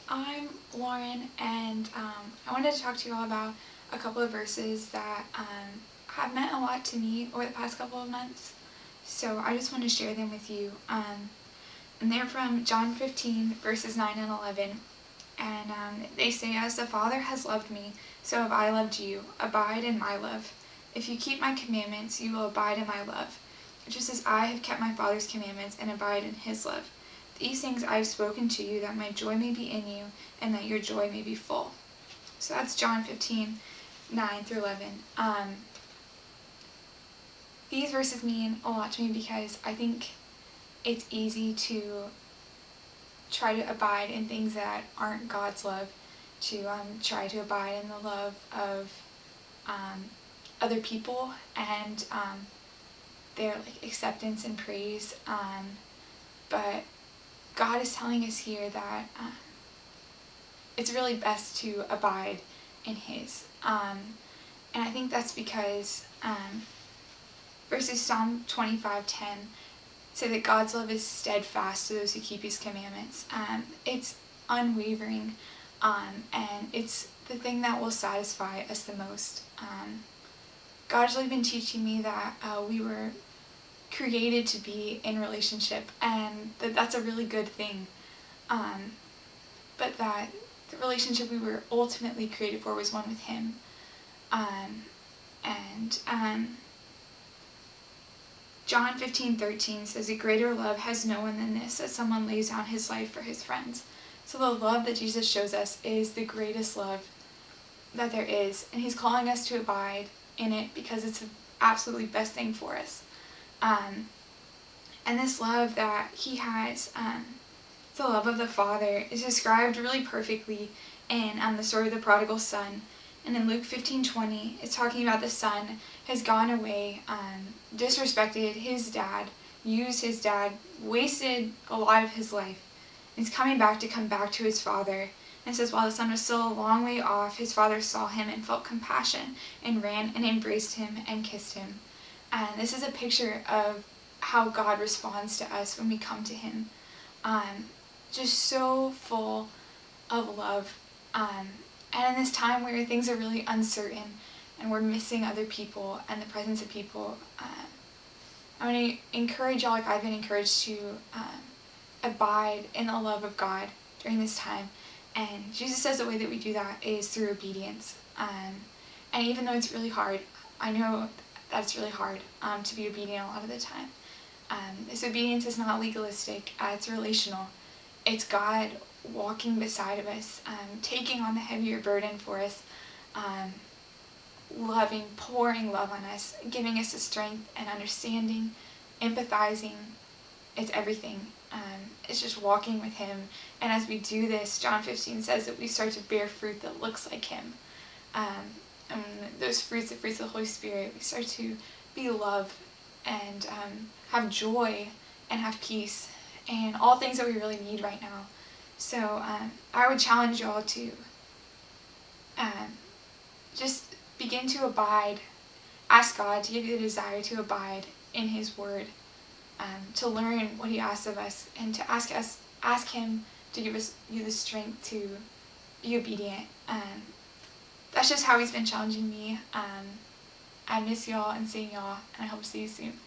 I'm Lauren, and I wanted to talk to you all about a couple of verses that have meant a lot to me over the past couple of months. So I just want to share them with you. And they're from John 15, verses 9 and 11. And they say, "As the Father has loved me, so have I loved you. Abide in my love. If you keep my commandments, you will abide in my love, just as I have kept my Father's commandments and abide in his love. These things I have spoken to you, that my joy may be in you, and that your joy may be full." So that's John 15, 9 through 11. These verses mean a lot to me because I think it's easy to try to abide in things that aren't God's love, to try to abide in the love of other people and their acceptance and praise. But God is telling us here that it's really best to abide in his. And I think that's because verses Psalm 25:10 say that God's love is steadfast to those who keep his commandments. It's unwavering, and it's the thing that will satisfy us the most. God's really been teaching me that we were created to be in relationship, and that's a really good thing. But that the relationship we were ultimately created for was one with him. John 15:13 says, "A greater love has no one than this, that someone lays down his life for his friends." So the love that Jesus shows us is the greatest love that there is, and he's calling us to abide in it because it's the absolutely best thing for us. And this love that he has, the love of the Father, is described really perfectly in the story of the prodigal son. And in Luke 15:20, it's talking about the son has gone away, disrespected his dad, used his dad, wasted a lot of his life. And he's coming back to his father. And it says, while the son was still a long way off, his father saw him and felt compassion and ran and embraced him and kissed him. And this is a picture of how God responds to us when we come to him. Just so full of love. And in this time where things are really uncertain and we're missing other people and the presence of people, I want to encourage y'all, like I've been encouraged, to abide in the love of God during this time. And Jesus says the way that we do that is through obedience. And even though it's really hard, I know that it's really hard to be obedient a lot of the time. This obedience is not legalistic, it's relational. It's God walking beside of us, taking on the heavier burden for us, loving, pouring love on us, giving us the strength and understanding, empathizing. It's everything. It's just walking with him. And as we do this, John 15 says that we start to bear fruit that looks like him. And those fruits, the fruits of the Holy Spirit, we start to be love and have joy and have peace and all things that we really need right now. So I would challenge y'all to just begin to abide. Ask God to give you the desire to abide in his word, to learn what he asks of us, and to ask him to give you the strength to be obedient. That's just how he's been challenging me. I miss y'all and seeing y'all, and I hope to see you soon.